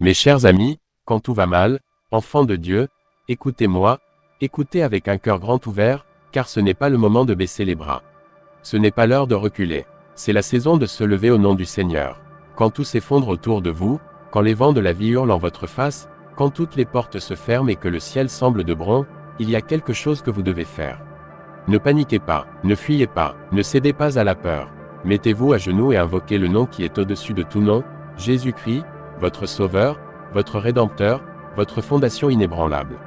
Mes chers amis, quand tout va mal, enfants de Dieu, écoutez-moi, écoutez avec un cœur grand ouvert, car ce n'est pas le moment de baisser les bras. Ce n'est pas l'heure de reculer. C'est la saison de se lever au nom du Seigneur. Quand tout s'effondre autour de vous, quand les vents de la vie hurlent en votre face, quand toutes les portes se ferment et que le ciel semble de bronze, il y a quelque chose que vous devez faire. Ne paniquez pas, ne fuyez pas, ne cédez pas à la peur. Mettez-vous à genoux et invoquez le nom qui est au-dessus de tout nom, Jésus-Christ, votre Sauveur, votre Rédempteur, votre fondation inébranlable.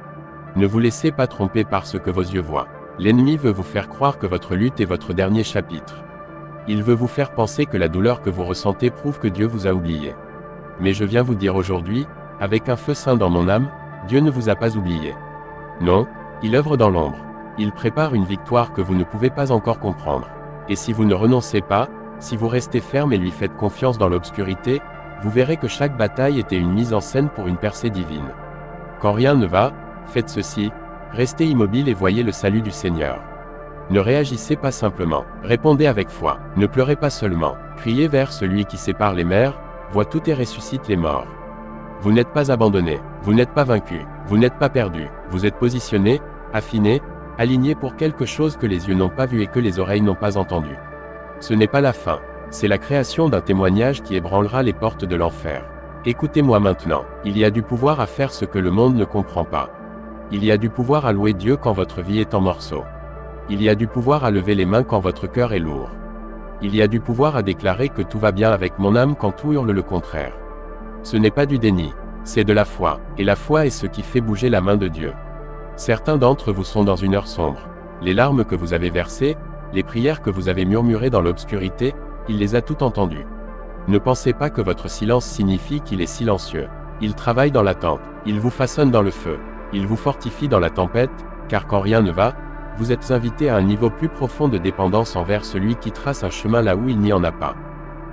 Ne vous laissez pas tromper par ce que vos yeux voient. L'ennemi veut vous faire croire que votre lutte est votre dernier chapitre. Il veut vous faire penser que la douleur que vous ressentez prouve que Dieu vous a oublié. Mais je viens vous dire aujourd'hui, avec un feu saint dans mon âme, Dieu ne vous a pas oublié. Non, il œuvre dans l'ombre. Il prépare une victoire que vous ne pouvez pas encore comprendre. Et si vous ne renoncez pas, si vous restez ferme et lui faites confiance dans l'obscurité, vous verrez que chaque bataille était une mise en scène pour une percée divine. Quand rien ne va, faites ceci, restez immobile et voyez le salut du Seigneur. Ne réagissez pas simplement, répondez avec foi, ne pleurez pas seulement, criez vers celui qui sépare les mers, voit tout et ressuscite les morts. Vous n'êtes pas abandonné, vous n'êtes pas vaincu, vous n'êtes pas perdu, vous êtes positionné, affiné, aligné pour quelque chose que les yeux n'ont pas vu et que les oreilles n'ont pas entendu. Ce n'est pas la fin, c'est la création d'un témoignage qui ébranlera les portes de l'enfer. Écoutez-moi maintenant, il y a du pouvoir à faire ce que le monde ne comprend pas. Il y a du pouvoir à louer Dieu quand votre vie est en morceaux. Il y a du pouvoir à lever les mains quand votre cœur est lourd. Il y a du pouvoir à déclarer que tout va bien avec mon âme quand tout hurle le contraire. Ce n'est pas du déni, c'est de la foi, et la foi est ce qui fait bouger la main de Dieu. Certains d'entre vous sont dans une heure sombre. Les larmes que vous avez versées, les prières que vous avez murmurées dans l'obscurité, il les a toutes entendues. Ne pensez pas que votre silence signifie qu'il est silencieux. Il travaille dans l'attente, il vous façonne dans le feu, il vous fortifie dans la tempête, car quand rien ne va, vous êtes invité à un niveau plus profond de dépendance envers celui qui trace un chemin là où il n'y en a pas.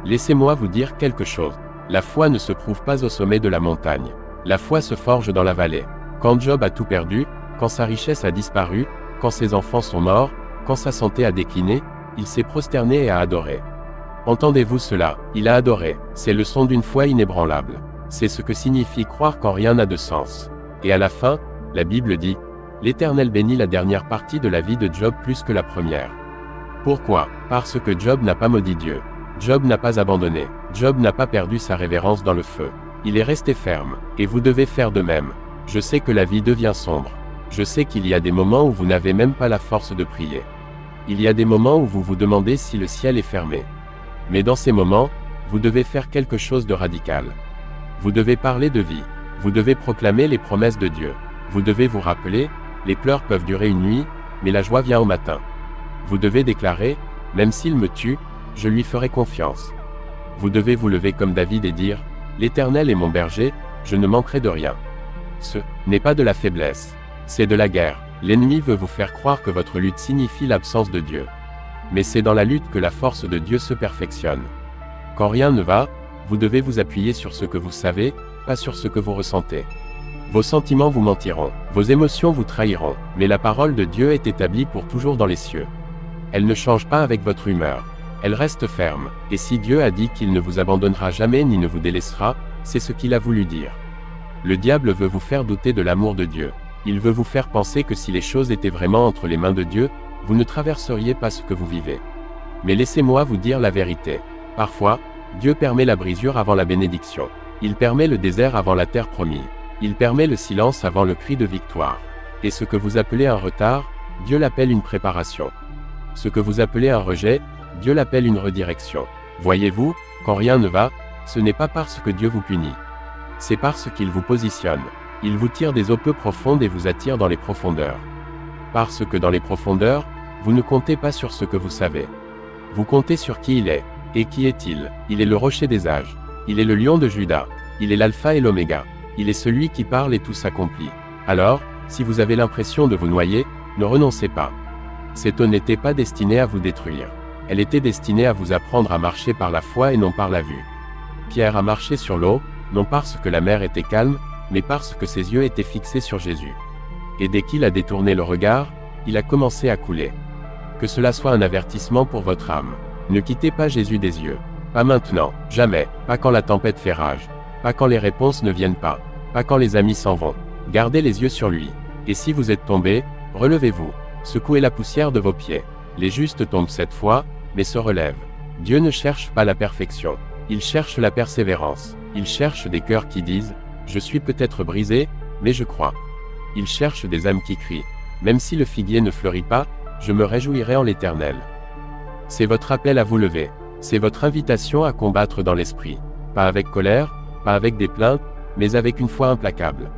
Laissez-moi vous dire quelque chose. La foi ne se prouve pas au sommet de la montagne. La foi se forge dans la vallée. Quand Job a tout perdu, quand sa richesse a disparu, quand ses enfants sont morts, quand sa santé a décliné, il s'est prosterné et a adoré. Entendez-vous cela? Il a adoré. C'est le son d'une foi inébranlable. C'est ce que signifie croire quand rien n'a de sens. Et à la fin, la Bible dit, l'Éternel bénit la dernière partie de la vie de Job plus que la première. Pourquoi? Parce que Job n'a pas maudit Dieu. Job n'a pas abandonné. Job n'a pas perdu sa révérence dans le feu. Il est resté ferme. Et vous devez faire de même. Je sais que la vie devient sombre. Je sais qu'il y a des moments où vous n'avez même pas la force de prier. Il y a des moments où vous vous demandez si le ciel est fermé. Mais dans ces moments, vous devez faire quelque chose de radical. Vous devez parler de vie. Vous devez proclamer les promesses de Dieu. Vous devez vous rappeler, les pleurs peuvent durer une nuit, mais la joie vient au matin. Vous devez déclarer, même s'il me tue, je lui ferai confiance. Vous devez vous lever comme David et dire, l'Éternel est mon berger, je ne manquerai de rien. Ce n'est pas de la faiblesse, c'est de la guerre. L'ennemi veut vous faire croire que votre lutte signifie l'absence de Dieu. Mais c'est dans la lutte que la force de Dieu se perfectionne. Quand rien ne va, vous devez vous appuyer sur ce que vous savez, pas sur ce que vous ressentez. Vos sentiments vous mentiront, vos émotions vous trahiront, mais la parole de Dieu est établie pour toujours dans les cieux. Elle ne change pas avec votre humeur. Elle reste ferme, et si Dieu a dit qu'il ne vous abandonnera jamais ni ne vous délaissera, c'est ce qu'il a voulu dire. Le diable veut vous faire douter de l'amour de Dieu. Il veut vous faire penser que si les choses étaient vraiment entre les mains de Dieu, vous ne traverseriez pas ce que vous vivez. Mais laissez-moi vous dire la vérité. Parfois, Dieu permet la brisure avant la bénédiction. Il permet le désert avant la terre promise. Il permet le silence avant le cri de victoire. Et ce que vous appelez un retard, Dieu l'appelle une préparation. Ce que vous appelez un rejet, Dieu l'appelle une redirection. Voyez-vous, quand rien ne va, ce n'est pas parce que Dieu vous punit. C'est parce qu'il vous positionne. Il vous tire des eaux peu profondes et vous attire dans les profondeurs. Parce que dans les profondeurs, vous ne comptez pas sur ce que vous savez. Vous comptez sur qui il est. Et qui est-il? Il est le rocher des âges. Il est le lion de Juda. Il est l'alpha et l'oméga. Il est celui qui parle et tout s'accomplit. Alors, si vous avez l'impression de vous noyer, ne renoncez pas. Cette eau n'était pas destinée à vous détruire. Elle était destinée à vous apprendre à marcher par la foi et non par la vue. Pierre a marché sur l'eau, non parce que la mer était calme, mais parce que ses yeux étaient fixés sur Jésus. Et dès qu'il a détourné le regard, il a commencé à couler. Que cela soit un avertissement pour votre âme. Ne quittez pas Jésus des yeux. Pas maintenant, jamais, pas quand la tempête fait rage. pas quand les réponses ne viennent pas, pas quand les amis s'en vont. Gardez les yeux sur lui. Et si vous êtes tombé, relevez-vous. Secouez la poussière de vos pieds. Les justes tombent 7 fois, mais se relèvent. Dieu ne cherche pas la perfection. Il cherche la persévérance. Il cherche des cœurs qui disent « Je suis peut-être brisé, mais je crois ». Il cherche des âmes qui crient « Même si le figuier ne fleurit pas, je me réjouirai en l'Éternel ». C'est votre appel à vous lever. C'est votre invitation à combattre dans l'esprit. Pas avec colère, pas avec des plaintes, mais avec une foi implacable.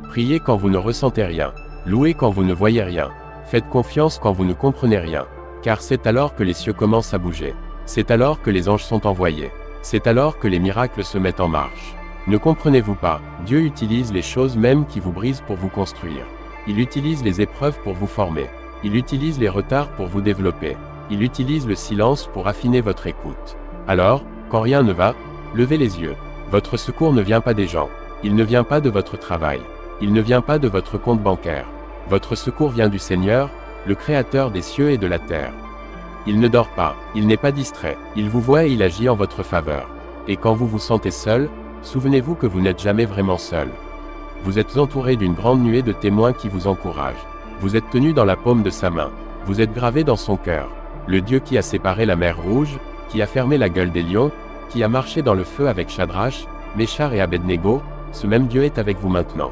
Priez quand vous ne ressentez rien. Louez quand vous ne voyez rien. Faites confiance quand vous ne comprenez rien. Car c'est alors que les cieux commencent à bouger. C'est alors que les anges sont envoyés. C'est alors que les miracles se mettent en marche. Ne comprenez-vous pas, Dieu utilise les choses même qui vous brisent pour vous construire. Il utilise les épreuves pour vous former. Il utilise les retards pour vous développer. Il utilise le silence pour affiner votre écoute. Alors, quand rien ne va, levez les yeux. Votre secours ne vient pas des gens. Il ne vient pas de votre travail. Il ne vient pas de votre compte bancaire. Votre secours vient du Seigneur, le Créateur des cieux et de la terre. Il ne dort pas, il n'est pas distrait, il vous voit et il agit en votre faveur. Et quand vous vous sentez seul, souvenez-vous que vous n'êtes jamais vraiment seul. Vous êtes entouré d'une grande nuée de témoins qui vous encouragent. Vous êtes tenu dans la paume de sa main. Vous êtes gravé dans son cœur. Le Dieu qui a séparé la mer Rouge, qui a fermé la gueule des lions, qui a marché dans le feu avec Shadrach, Méchar et Abednego, ce même Dieu est avec vous maintenant.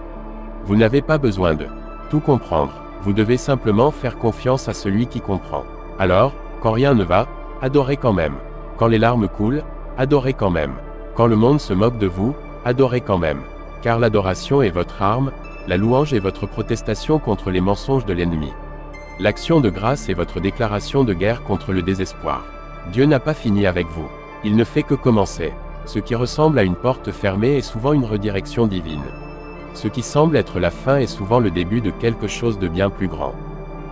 Vous n'avez pas besoin de tout comprendre. Vous devez simplement faire confiance à celui qui comprend. Alors, quand rien ne va, adorez quand même. Quand les larmes coulent, adorez quand même. Quand le monde se moque de vous, adorez quand même. Car l'adoration est votre arme, la louange est votre protestation contre les mensonges de l'ennemi. L'action de grâce est votre déclaration de guerre contre le désespoir. Dieu n'a pas fini avec vous. Il ne fait que commencer. Ce qui ressemble à une porte fermée est souvent une redirection divine. Ce qui semble être la fin est souvent le début de quelque chose de bien plus grand.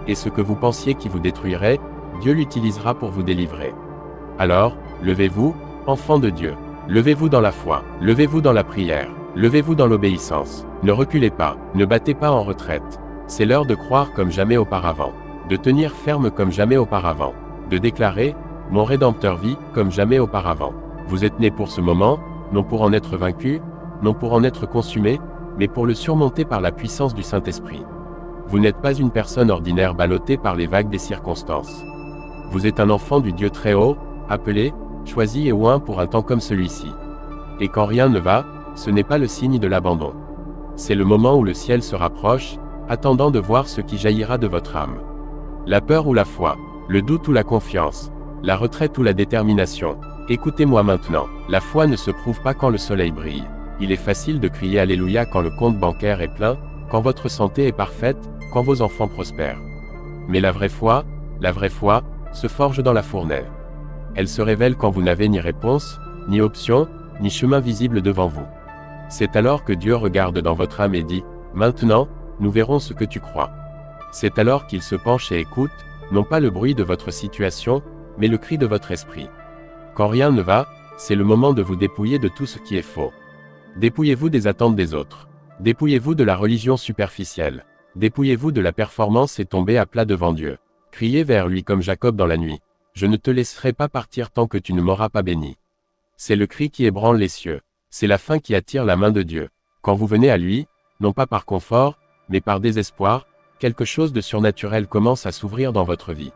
Et ce que vous pensiez qui vous détruirait, Dieu l'utilisera pour vous délivrer. Alors, levez-vous, enfants de Dieu. Levez-vous dans la foi, levez-vous dans la prière, levez-vous dans l'obéissance. Ne reculez pas, ne battez pas en retraite. C'est l'heure de croire comme jamais auparavant, de tenir ferme comme jamais auparavant, de déclarer « Mon Rédempteur vit » comme jamais auparavant. Vous êtes nés pour ce moment, non pour en être vaincu, non pour en être consumé, mais pour le surmonter par la puissance du Saint-Esprit. Vous n'êtes pas une personne ordinaire ballottée par les vagues des circonstances. Vous êtes un enfant du Dieu très haut, appelé, choisi et oint pour un temps comme celui-ci. Et quand rien ne va, ce n'est pas le signe de l'abandon. C'est le moment où le ciel se rapproche, attendant de voir ce qui jaillira de votre âme. La peur ou la foi, le doute ou la confiance, la retraite ou la détermination. Écoutez-moi maintenant, la foi ne se prouve pas quand le soleil brille. Il est facile de crier Alléluia quand le compte bancaire est plein, quand votre santé est parfaite, quand vos enfants prospèrent. Mais la vraie foi, se forge dans la fournaise. Elle se révèle quand vous n'avez ni réponse, ni option, ni chemin visible devant vous. C'est alors que Dieu regarde dans votre âme et dit « Maintenant, nous verrons ce que tu crois ». C'est alors qu'il se penche et écoute, non pas le bruit de votre situation, mais le cri de votre esprit. Quand rien ne va, c'est le moment de vous dépouiller de tout ce qui est faux. Dépouillez-vous des attentes des autres. Dépouillez-vous de la religion superficielle. Dépouillez-vous de la performance et tombez à plat devant Dieu. Criez vers lui comme Jacob dans la nuit. Je ne te laisserai pas partir tant que tu ne m'auras pas béni. C'est le cri qui ébranle les cieux. C'est la faim qui attire la main de Dieu. Quand vous venez à lui, non pas par confort, mais par désespoir, quelque chose de surnaturel commence à s'ouvrir dans votre vie.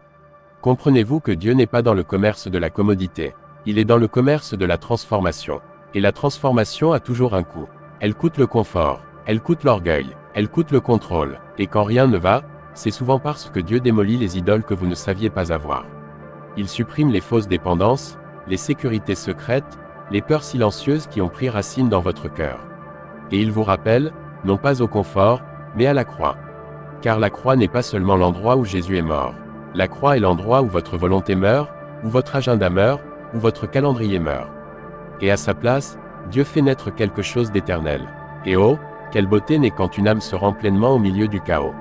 Comprenez-vous que Dieu n'est pas dans le commerce de la commodité. Il est dans le commerce de la transformation. Et la transformation a toujours un coût. Elle coûte le confort, elle coûte l'orgueil, elle coûte le contrôle. Et quand rien ne va, c'est souvent parce que Dieu démolit les idoles que vous ne saviez pas avoir. Il supprime les fausses dépendances, les sécurités secrètes, les peurs silencieuses qui ont pris racine dans votre cœur. Et il vous rappelle, non pas au confort, mais à la croix. Car la croix n'est pas seulement l'endroit où Jésus est mort. La croix est l'endroit où votre volonté meurt, où votre agenda meurt, où votre calendrier meurt. Et à sa place, Dieu fait naître quelque chose d'éternel. Et oh, quelle beauté naît quand une âme se rend pleinement au milieu du chaos.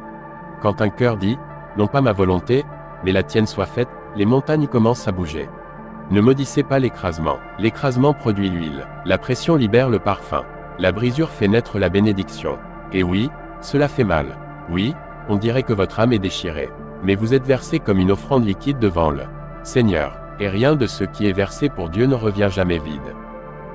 Quand un cœur dit, non pas ma volonté, mais la tienne soit faite, les montagnes commencent à bouger. Ne maudissez pas l'écrasement. L'écrasement produit l'huile. La pression libère le parfum. La brisure fait naître la bénédiction. Et oui, cela fait mal. Oui, on dirait que votre âme est déchirée. Mais vous êtes versé comme une offrande liquide devant le Seigneur. Et rien de ce qui est versé pour Dieu ne revient jamais vide.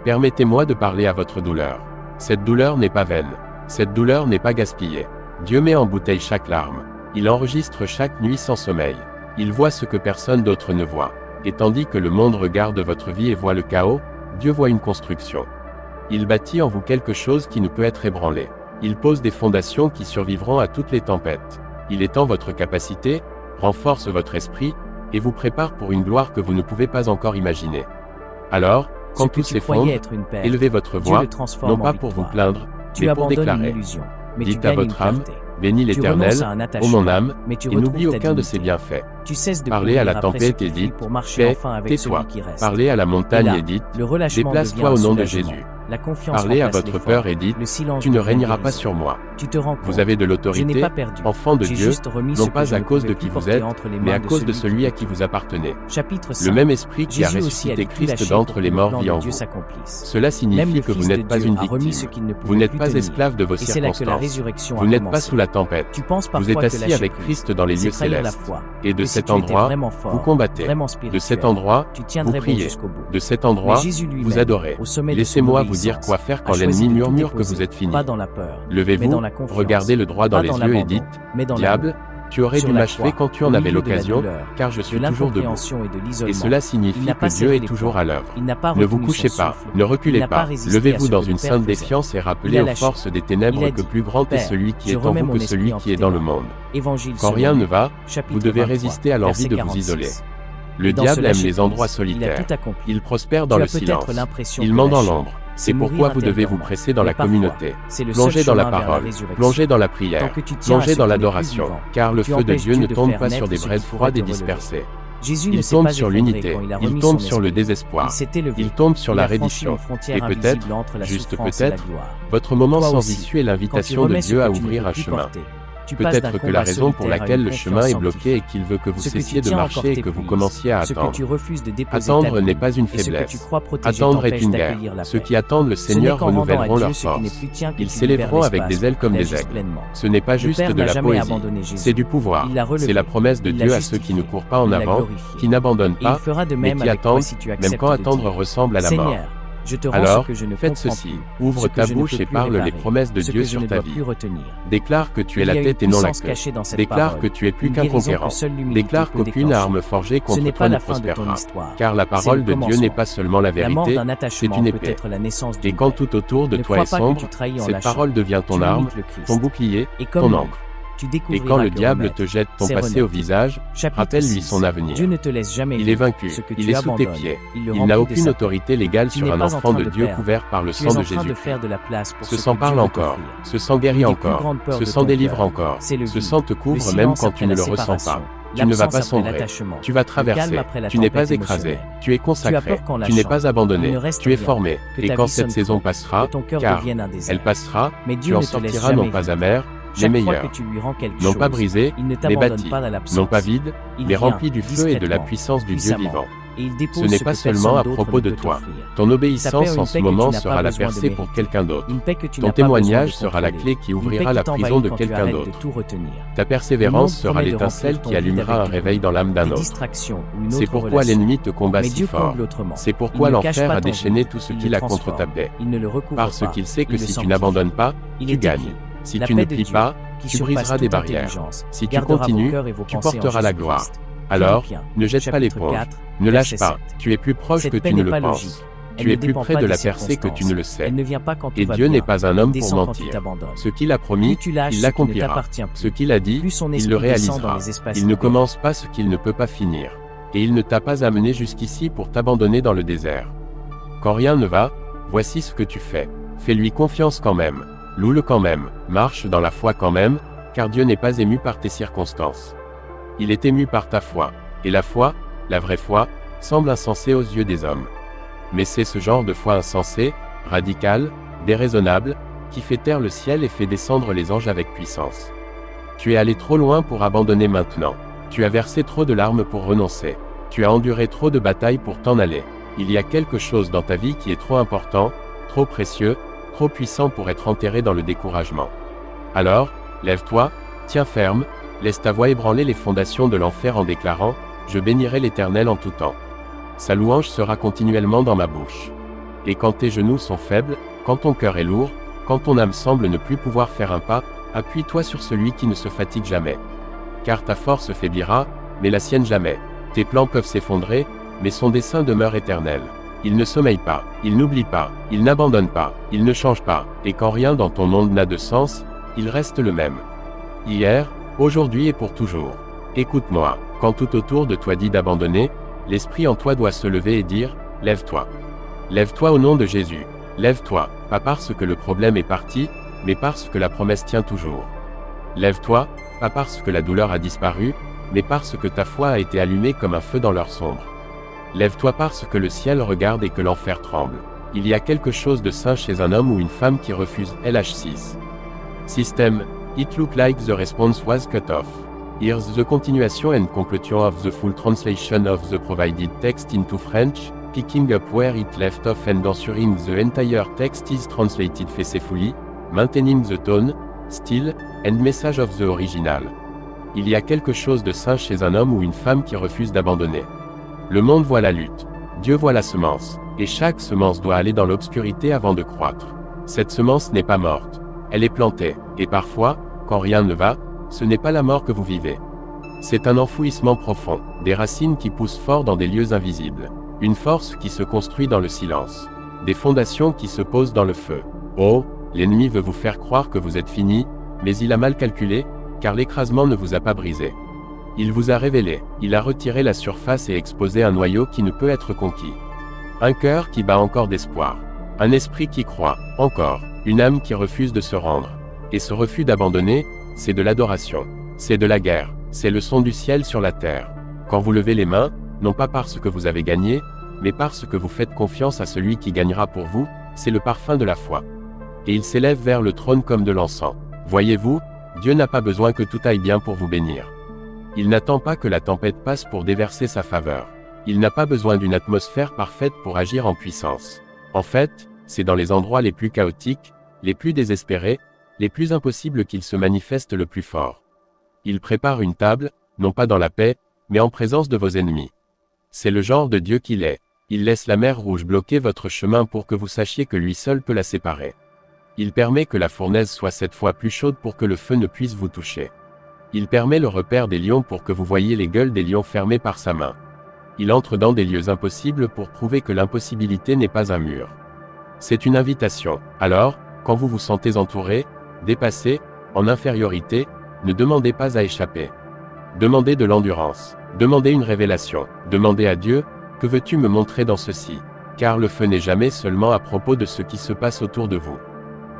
Permettez-moi de parler à votre douleur. Cette douleur n'est pas vaine. Cette douleur n'est pas gaspillée. Dieu met en bouteille chaque larme. Il enregistre chaque nuit sans sommeil. Il voit ce que personne d'autre ne voit. Et tandis que le monde regarde votre vie et voit le chaos, Dieu voit une construction. Il bâtit en vous quelque chose qui ne peut être ébranlé. Il pose des fondations qui survivront à toutes les tempêtes. Il étend votre capacité, renforce votre esprit, et vous prépare pour une gloire que vous ne pouvez pas encore imaginer. Alors, quand tout s'effondre, élevez votre voix, non pas pour vous plaindre, mais pour déclarer. Dites à votre âme, bénis l'Éternel, ô mon âme, et n'oublie aucun de ses bienfaits. Parlez à la tempête et dites, paix, tais-toi. Parlez à la montagne et dites, déplace-toi au nom de Jésus. Parlez à votre peur et dites, tu ne régneras pas sur moi. Vous avez de l'autorité, enfant de Dieu, non pas à cause de qui vous êtes, mais à cause de celui à qui vous appartenez. Le même esprit qui a ressuscité Christ d'entre les morts vit en vous. Cela signifie que vous n'êtes pas une victime. Vous n'êtes pas esclave de vos circonstances. Vous n'êtes pas sous la tempête. Vous êtes assis avec Christ dans les lieux célestes. Et de cet endroit, vous combattez. De cet endroit, vous priez. De cet endroit, vous adorez. Laissez-moi vous dire quoi faire quand l'ennemi murmure que vous êtes fini. Levez-vous, regardez le droit dans les yeux et dites, diable, tu aurais dû m'achever quand tu en avais l'occasion, car je suis toujours debout. Et cela signifie que Dieu est toujours à l'œuvre. Ne vous couchez pas, ne reculez pas, levez-vous dans une sainte défiance et rappelez aux forces des ténèbres que plus grand est celui qui est en vous que celui qui est dans le monde. Quand rien ne va, vous devez résister à l'envie de vous isoler. Le diable aime les endroits solitaires. Il prospère dans le silence. Il ment dans l'ombre. C'est pourquoi vous devez vous presser dans la communauté. Plongez dans la parole, plongez dans la prière, plongez dans l'adoration, car le feu de Dieu ne tombe pas sur des braises froides et dispersées. Il tombe sur l'unité, il tombe sur le désespoir, il tombe sur la reddition, et peut-être, juste peut-être, votre moment sans issue est l'invitation de Dieu à ouvrir un chemin. Peut-être que la raison pour laquelle le chemin est bloqué est qu'il veut que vous cessiez de marcher et que vous commenciez à attendre. Attendre n'est pas une faiblesse. Attendre est une guerre. Ceux qui attendent le Seigneur renouvelleront leur force. Ils s'élèveront avec des ailes comme des aigles. Ce n'est pas juste de la poésie. C'est du pouvoir. C'est la promesse de Dieu à ceux qui ne courent pas en avant, qui n'abandonnent pas, mais qui attendent, même quand attendre ressemble à la mort. Alors, faites ceci, ouvre ta bouche et parle les promesses de Dieu sur ta vie. Déclare que tu es la tête et non la queue. Déclare que tu es plus qu'un conquérant. Déclare qu'aucune arme forgée contre toi ne prospérera. Car la parole de Dieu n'est pas seulement la vérité, c'est une épée. Et quand tout autour de toi est sombre, cette parole devient ton arme, ton bouclier, ton encre. Et quand le diable te jette ton passé au visage, rappelle-lui son avenir. Il est vaincu, il est sous tes pieds. Il n'a aucune autorité légale sur un enfant de Dieu couvert par le sang de Jésus-Christ. Ce sang parle encore, ce sang guérit encore, ce sang délivre encore, ce sang te couvre même quand tu ne le ressens pas. Tu ne vas pas sombrer, tu vas traverser, tu n'es pas écrasé, tu es consacré, tu n'es pas abandonné, tu es formé. Et quand cette saison passera, car elle passera, tu en sortiras non pas amer, mais meilleur, non pas brisé, mais bâti, non pas vide, mais rempli du feu et de la puissance du Dieu vivant. Ce n'est pas seulement à propos de toi. Ton obéissance en ce moment sera la percée pour quelqu'un d'autre. Ton témoignage sera la clé qui ouvrira la prison de quelqu'un d'autre. Ta persévérance sera l'étincelle qui allumera un réveil dans l'âme d'un autre. C'est pourquoi l'ennemi te combat si fort. C'est pourquoi l'enfer a déchaîné tout ce qu'il a contre ta paix. Parce qu'il sait que si tu n'abandonnes pas, tu gagnes. Si tu ne plies pas, tu briseras des barrières. Si tu continues, tu porteras la gloire. Alors, ne jette pas l'éponge. Ne lâche pas. Tu es plus proche que tu ne le penses. Tu es plus près de la percée que tu ne le sais. Et Dieu n'est pas un homme pour mentir. Ce qu'il a promis, il l'accomplira. Ce qu'il a dit, il le réalisera. Il ne commence pas ce qu'il ne peut pas finir. Et il ne t'a pas amené jusqu'ici pour t'abandonner dans le désert. Quand rien ne va, voici ce que tu fais. Fais-lui confiance quand même. Loue-le quand même, marche dans la foi quand même, car Dieu n'est pas ému par tes circonstances. Il est ému par ta foi, et la foi, la vraie foi, semble insensée aux yeux des hommes. Mais c'est ce genre de foi insensée, radicale, déraisonnable, qui fait taire le ciel et fait descendre les anges avec puissance. Tu es allé trop loin pour abandonner maintenant. Tu as versé trop de larmes pour renoncer. Tu as enduré trop de batailles pour t'en aller. Il y a quelque chose dans ta vie qui est trop important, trop précieux, trop puissant pour être enterré dans le découragement. Alors, lève-toi, tiens ferme, laisse ta voix ébranler les fondations de l'enfer en déclarant « Je bénirai l'Éternel en tout temps. Sa louange sera continuellement dans ma bouche. » Et quand tes genoux sont faibles, quand ton cœur est lourd, quand ton âme semble ne plus pouvoir faire un pas, appuie-toi sur celui qui ne se fatigue jamais. Car ta force faiblira, mais la sienne jamais. Tes plans peuvent s'effondrer, mais son dessein demeure éternel. Il ne sommeille pas, il n'oublie pas, il n'abandonne pas, il ne change pas, et quand rien dans ton monde n'a de sens, il reste le même. Hier, aujourd'hui et pour toujours. Écoute-moi, quand tout autour de toi dit d'abandonner, l'esprit en toi doit se lever et dire, lève-toi. Lève-toi au nom de Jésus. Lève-toi, pas parce que le problème est parti, mais parce que la promesse tient toujours. Lève-toi, pas parce que la douleur a disparu, mais parce que ta foi a été allumée comme un feu dans l'heure sombre. Lève-toi parce que le ciel regarde et que l'enfer tremble. Il y a quelque chose de sain chez un homme ou une femme qui refuse LH6. System, it looked like the response was cut off. Here's the continuation and conclusion of the full translation of the provided text into French, picking up where it left off and ensuring the entire text is translated faithfully, maintaining the tone, style, and message of the original. Il y a quelque chose de sain chez un homme ou une femme qui refuse d'abandonner. Le monde voit la lutte, Dieu voit la semence, et chaque semence doit aller dans l'obscurité avant de croître. Cette semence n'est pas morte, elle est plantée, et parfois, quand rien ne va, ce n'est pas la mort que vous vivez. C'est un enfouissement profond, des racines qui poussent fort dans des lieux invisibles, une force qui se construit dans le silence, des fondations qui se posent dans le feu. Oh, l'ennemi veut vous faire croire que vous êtes fini, mais il a mal calculé, car l'écrasement ne vous a pas brisé. Il vous a révélé, il a retiré la surface et exposé un noyau qui ne peut être conquis. Un cœur qui bat encore d'espoir. Un esprit qui croit, encore. Une âme qui refuse de se rendre. Et ce refus d'abandonner, c'est de l'adoration. C'est de la guerre. C'est le son du ciel sur la terre. Quand vous levez les mains, non pas parce que vous avez gagné, mais parce que vous faites confiance à celui qui gagnera pour vous, c'est le parfum de la foi. Et il s'élève vers le trône comme de l'encens. Voyez-vous, Dieu n'a pas besoin que tout aille bien pour vous bénir. Il n'attend pas que la tempête passe pour déverser sa faveur. Il n'a pas besoin d'une atmosphère parfaite pour agir en puissance. En fait, c'est dans les endroits les plus chaotiques, les plus désespérés, les plus impossibles qu'il se manifeste le plus fort. Il prépare une table, non pas dans la paix, mais en présence de vos ennemis. C'est le genre de Dieu qu'il est. Il laisse la mer Rouge bloquer votre chemin pour que vous sachiez que lui seul peut la séparer. Il permet que la fournaise soit 7 fois plus chaude pour que le feu ne puisse vous toucher. Il permet le repère des lions pour que vous voyiez les gueules des lions fermées par sa main. Il entre dans des lieux impossibles pour prouver que l'impossibilité n'est pas un mur. C'est une invitation. Alors, quand vous vous sentez entouré, dépassé, en infériorité, ne demandez pas à échapper. Demandez de l'endurance. Demandez une révélation. Demandez à Dieu, que veux-tu me montrer dans ceci? Car le feu n'est jamais seulement à propos de ce qui se passe autour de vous.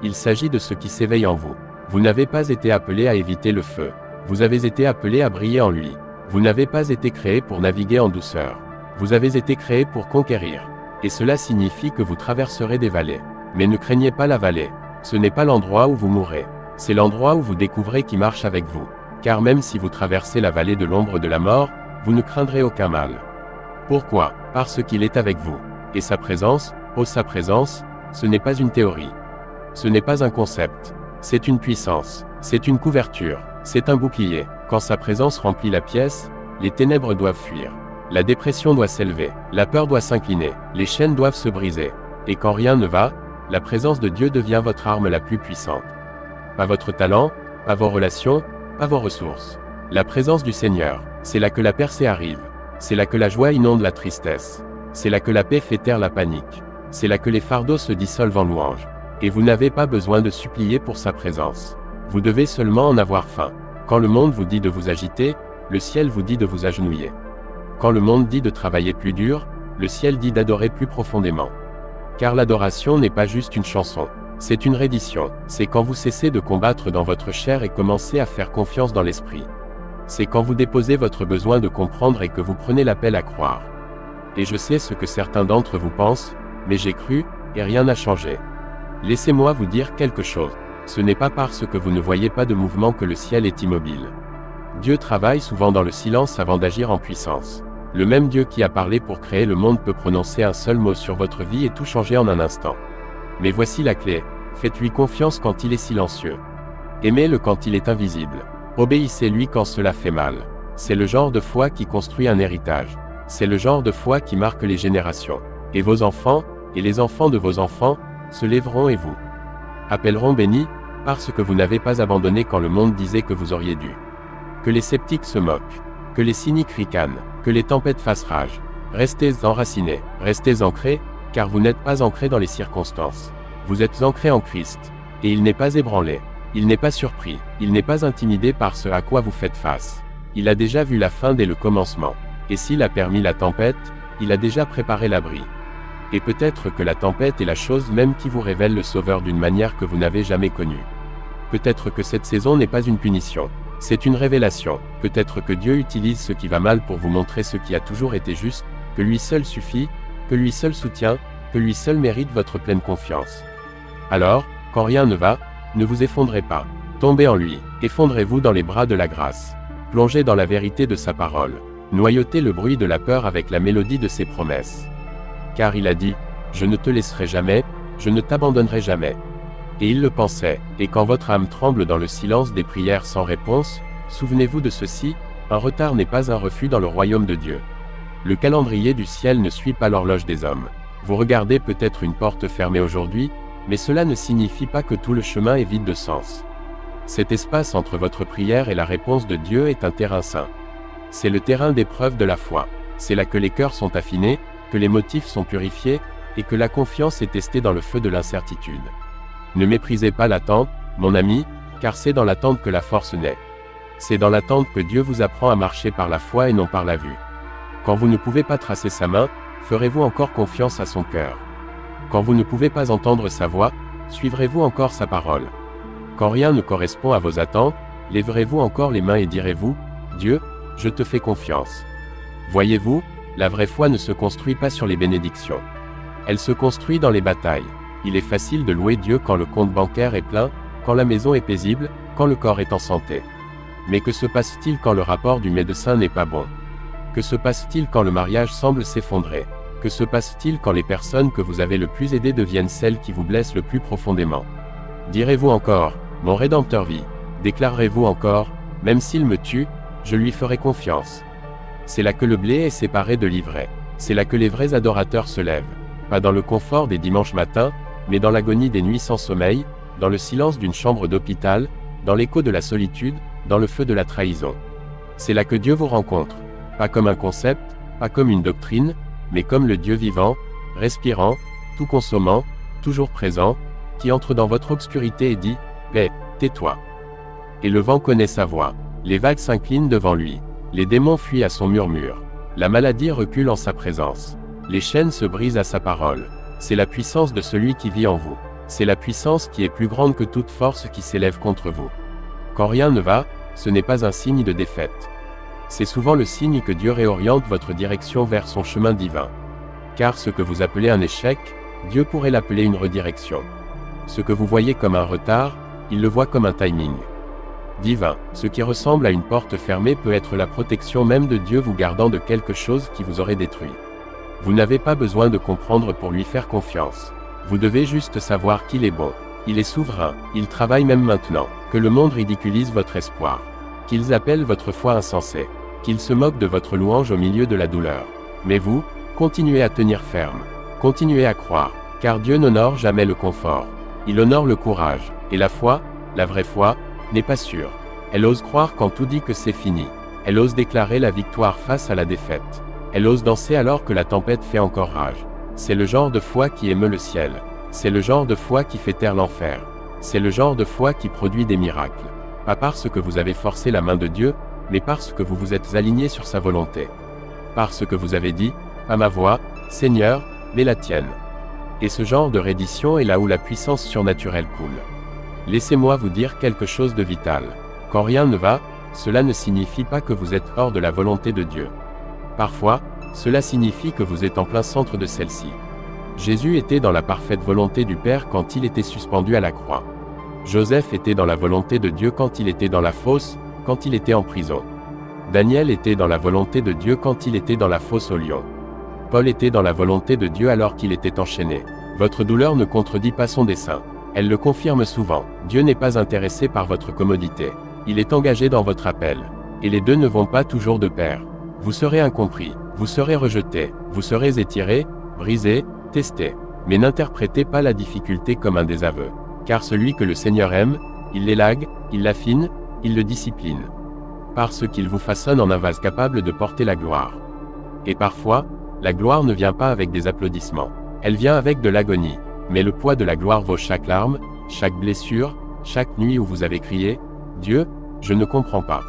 Il s'agit de ce qui s'éveille en vous. Vous n'avez pas été appelé à éviter le feu. Vous avez été appelé à briller en lui. Vous n'avez pas été créé pour naviguer en douceur. Vous avez été créé pour conquérir. Et cela signifie que vous traverserez des vallées. Mais ne craignez pas la vallée. Ce n'est pas l'endroit où vous mourrez. C'est l'endroit où vous découvrez qui marche avec vous. Car même si vous traversez la vallée de l'ombre de la mort, vous ne craindrez aucun mal. Pourquoi? Parce qu'il est avec vous. Et sa présence, oh sa présence, ce n'est pas une théorie. Ce n'est pas un concept. C'est une puissance. C'est une couverture. C'est un bouclier. Quand sa présence remplit la pièce, les ténèbres doivent fuir. La dépression doit s'élever. La peur doit s'incliner. Les chaînes doivent se briser. Et quand rien ne va, la présence de Dieu devient votre arme la plus puissante. Pas votre talent, pas vos relations, pas vos ressources. La présence du Seigneur, c'est là que la percée arrive. C'est là que la joie inonde la tristesse. C'est là que la paix fait taire la panique. C'est là que les fardeaux se dissolvent en louanges. Et vous n'avez pas besoin de supplier pour sa présence. Vous devez seulement en avoir faim. Quand le monde vous dit de vous agiter, le ciel vous dit de vous agenouiller. Quand le monde dit de travailler plus dur, le ciel dit d'adorer plus profondément. Car l'adoration n'est pas juste une chanson. C'est une reddition. C'est quand vous cessez de combattre dans votre chair et commencez à faire confiance dans l'esprit. C'est quand vous déposez votre besoin de comprendre et que vous prenez l'appel à croire. Et je sais ce que certains d'entre vous pensent, mais j'ai cru, et rien n'a changé. Laissez-moi vous dire quelque chose. Ce n'est pas parce que vous ne voyez pas de mouvement que le ciel est immobile. Dieu travaille souvent dans le silence avant d'agir en puissance. Le même Dieu qui a parlé pour créer le monde peut prononcer un seul mot sur votre vie et tout changer en un instant. Mais voici la clé. Faites-lui confiance quand il est silencieux. Aimez-le quand il est invisible. Obéissez-lui quand cela fait mal. C'est le genre de foi qui construit un héritage. C'est le genre de foi qui marque les générations. Et vos enfants, et les enfants de vos enfants, se lèveront et vous appelleront bénis, parce que vous n'avez pas abandonné quand le monde disait que vous auriez dû. Que les sceptiques se moquent, que les cyniques ricanent, que les tempêtes fassent rage. Restez enracinés, restez ancrés, car vous n'êtes pas ancrés dans les circonstances. Vous êtes ancrés en Christ, et il n'est pas ébranlé, il n'est pas surpris, il n'est pas intimidé par ce à quoi vous faites face. Il a déjà vu la fin dès le commencement, et s'il a permis la tempête, il a déjà préparé l'abri. Et peut-être que la tempête est la chose même qui vous révèle le Sauveur d'une manière que vous n'avez jamais connue. Peut-être que cette saison n'est pas une punition, c'est une révélation. Peut-être que Dieu utilise ce qui va mal pour vous montrer ce qui a toujours été juste, que lui seul suffit, que lui seul soutient, que lui seul mérite votre pleine confiance. Alors, quand rien ne va, ne vous effondrez pas. Tombez en lui, effondrez-vous dans les bras de la grâce. Plongez dans la vérité de sa parole. Noyautez le bruit de la peur avec la mélodie de ses promesses. Car il a dit, « Je ne te laisserai jamais, je ne t'abandonnerai jamais. » Et il le pensait, et quand votre âme tremble dans le silence des prières sans réponse, souvenez-vous de ceci, un retard n'est pas un refus dans le royaume de Dieu. Le calendrier du ciel ne suit pas l'horloge des hommes. Vous regardez peut-être une porte fermée aujourd'hui, mais cela ne signifie pas que tout le chemin est vide de sens. Cet espace entre votre prière et la réponse de Dieu est un terrain saint. C'est le terrain d'épreuve de la foi. C'est là que les cœurs sont affinés, que les motifs sont purifiés, et que la confiance est testée dans le feu de l'incertitude. Ne méprisez pas l'attente, mon ami, car c'est dans l'attente que la force naît. C'est dans l'attente que Dieu vous apprend à marcher par la foi et non par la vue. Quand vous ne pouvez pas tracer sa main, ferez-vous encore confiance à son cœur? Quand vous ne pouvez pas entendre sa voix, suivrez-vous encore sa parole? Quand rien ne correspond à vos attentes, lèverez-vous encore les mains et direz-vous, « Dieu, je te fais confiance ». Voyez-vous, la vraie foi ne se construit pas sur les bénédictions. Elle se construit dans les batailles. Il est facile de louer Dieu quand le compte bancaire est plein, quand la maison est paisible, quand le corps est en santé. Mais que se passe-t-il quand le rapport du médecin n'est pas bon? Que se passe-t-il quand le mariage semble s'effondrer? Que se passe-t-il quand les personnes que vous avez le plus aidées deviennent celles qui vous blessent le plus profondément? Direz-vous encore, mon Rédempteur vit? Déclarerez-vous encore, même s'il me tue, je lui ferai confiance? C'est là que le blé est séparé de l'ivraie. C'est là que les vrais adorateurs se lèvent. Pas dans le confort des dimanches matins, mais dans l'agonie des nuits sans sommeil, dans le silence d'une chambre d'hôpital, dans l'écho de la solitude, dans le feu de la trahison. C'est là que Dieu vous rencontre. Pas comme un concept, pas comme une doctrine, mais comme le Dieu vivant, respirant, tout consommant, toujours présent, qui entre dans votre obscurité et dit, « Paix, tais-toi ». Et le vent connaît sa voix. Les vagues s'inclinent devant lui. Les démons fuient à son murmure. La maladie recule en sa présence. Les chaînes se brisent à sa parole. C'est la puissance de celui qui vit en vous. C'est la puissance qui est plus grande que toute force qui s'élève contre vous. Quand rien ne va, ce n'est pas un signe de défaite. C'est souvent le signe que Dieu réoriente votre direction vers son chemin divin. Car ce que vous appelez un échec, Dieu pourrait l'appeler une redirection. Ce que vous voyez comme un retard, il le voit comme un timing divin. Ce qui ressemble à une porte fermée peut être la protection même de Dieu vous gardant de quelque chose qui vous aurait détruit. Vous n'avez pas besoin de comprendre pour lui faire confiance. Vous devez juste savoir qu'il est bon. Il est souverain, il travaille même maintenant. Que le monde ridiculise votre espoir. Qu'ils appellent votre foi insensée. Qu'ils se moquent de votre louange au milieu de la douleur. Mais vous, continuez à tenir ferme. Continuez à croire, car Dieu n'honore jamais le confort. Il honore le courage. Et la foi, la vraie foi, n'est pas sûre. Elle ose croire quand tout dit que c'est fini. Elle ose déclarer la victoire face à la défaite. Elle ose danser alors que la tempête fait encore rage. C'est le genre de foi qui émeut le ciel. C'est le genre de foi qui fait taire l'enfer. C'est le genre de foi qui produit des miracles. Pas parce que vous avez forcé la main de Dieu, mais parce que vous vous êtes aligné sur sa volonté. Parce que vous avez dit, pas ma voix, Seigneur, mais la tienne. Et ce genre de reddition est là où la puissance surnaturelle coule. Laissez-moi vous dire quelque chose de vital. Quand rien ne va, cela ne signifie pas que vous êtes hors de la volonté de Dieu. Parfois, cela signifie que vous êtes en plein centre de celle-ci. Jésus était dans la parfaite volonté du Père quand il était suspendu à la croix. Joseph était dans la volonté de Dieu quand il était dans la fosse, quand il était en prison. Daniel était dans la volonté de Dieu quand il était dans la fosse au lion. Paul était dans la volonté de Dieu alors qu'il était enchaîné. Votre douleur ne contredit pas son dessein. Elle le confirme souvent. Dieu n'est pas intéressé par votre commodité. Il est engagé dans votre appel. Et les deux ne vont pas toujours de pair. Vous serez incompris, vous serez rejeté, vous serez étiré, brisé, testé. Mais n'interprétez pas la difficulté comme un désaveu. Car celui que le Seigneur aime, il l'élague, il l'affine, il le discipline. Parce qu'il vous façonne en un vase capable de porter la gloire. Et parfois, la gloire ne vient pas avec des applaudissements. Elle vient avec de l'agonie. Mais le poids de la gloire vaut chaque larme, chaque blessure, chaque nuit où vous avez crié « Dieu, je ne comprends pas ».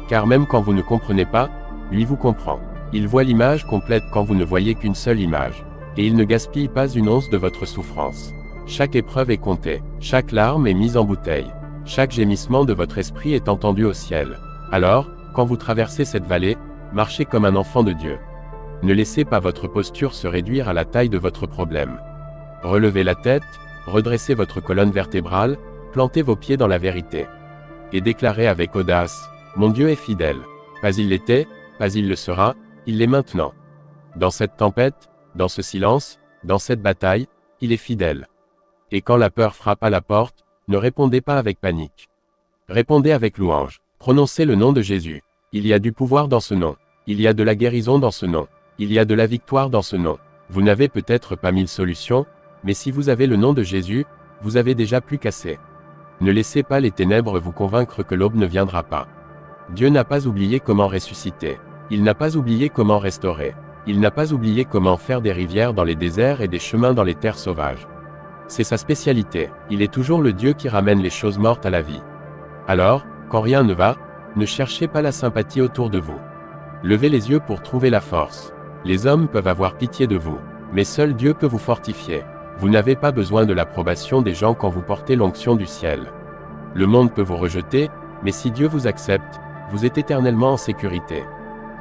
Car même quand vous ne comprenez pas, lui vous comprend. Il voit l'image complète quand vous ne voyez qu'une seule image. Et il ne gaspille pas une once de votre souffrance. Chaque épreuve est comptée, chaque larme est mise en bouteille. Chaque gémissement de votre esprit est entendu au ciel. Alors, quand vous traversez cette vallée, marchez comme un enfant de Dieu. Ne laissez pas votre posture se réduire à la taille de votre problème. Relevez la tête, redressez votre colonne vertébrale, plantez vos pieds dans la vérité. Et déclarez avec audace, « Mon Dieu est fidèle. Pas il l'était, pas il le sera, il l'est maintenant. Dans cette tempête, dans ce silence, dans cette bataille, il est fidèle. » Et quand la peur frappe à la porte, ne répondez pas avec panique. Répondez avec louange. Prononcez le nom de Jésus. Il y a du pouvoir dans ce nom. Il y a de la guérison dans ce nom. Il y a de la victoire dans ce nom. Vous n'avez peut-être pas 1000 solutions, mais si vous avez le nom de Jésus, vous avez déjà plus qu'assez. Ne laissez pas les ténèbres vous convaincre que l'aube ne viendra pas. Dieu n'a pas oublié comment ressusciter. Il n'a pas oublié comment restaurer. Il n'a pas oublié comment faire des rivières dans les déserts et des chemins dans les terres sauvages. C'est sa spécialité. Il est toujours le Dieu qui ramène les choses mortes à la vie. Alors, quand rien ne va, ne cherchez pas la sympathie autour de vous. Levez les yeux pour trouver la force. Les hommes peuvent avoir pitié de vous, mais seul Dieu peut vous fortifier. Vous n'avez pas besoin de l'approbation des gens quand vous portez l'onction du ciel. Le monde peut vous rejeter, mais si Dieu vous accepte, vous êtes éternellement en sécurité.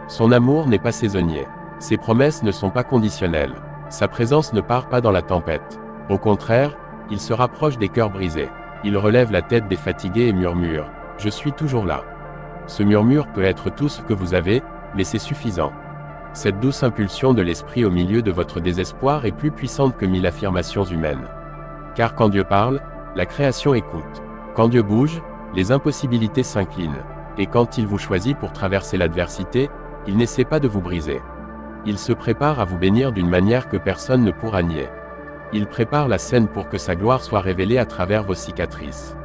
Son amour n'est pas saisonnier. Ses promesses ne sont pas conditionnelles. Sa présence ne part pas dans la tempête. Au contraire, il se rapproche des cœurs brisés. Il relève la tête des fatigués et murmure « Je suis toujours là ». Ce murmure peut être tout ce que vous avez, mais c'est suffisant. Cette douce impulsion de l'esprit au milieu de votre désespoir est plus puissante que 1000 affirmations humaines. Car quand Dieu parle, la création écoute. Quand Dieu bouge, les impossibilités s'inclinent. Et quand il vous choisit pour traverser l'adversité, il n'essaie pas de vous briser. Il se prépare à vous bénir d'une manière que personne ne pourra nier. Il prépare la scène pour que sa gloire soit révélée à travers vos cicatrices.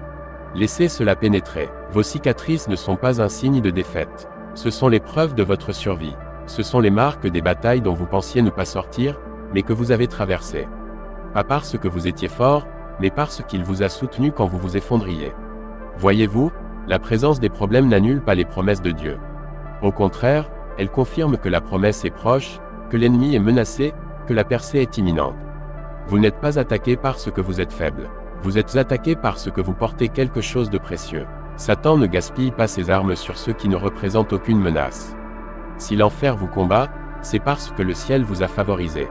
Laissez cela pénétrer. Vos cicatrices ne sont pas un signe de défaite. Ce sont les preuves de votre survie. Ce sont les marques des batailles dont vous pensiez ne pas sortir, mais que vous avez traversées. Pas parce que vous étiez fort, mais parce qu'il vous a soutenu quand vous vous effondriez. Voyez-vous, la présence des problèmes n'annule pas les promesses de Dieu. Au contraire, elle confirme que la promesse est proche, que l'ennemi est menacé, que la percée est imminente. Vous n'êtes pas attaqué parce que vous êtes faible. Vous êtes attaqué parce que vous portez quelque chose de précieux. Satan ne gaspille pas ses armes sur ceux qui ne représentent aucune menace. Si l'enfer vous combat, c'est parce que le ciel vous a favorisé.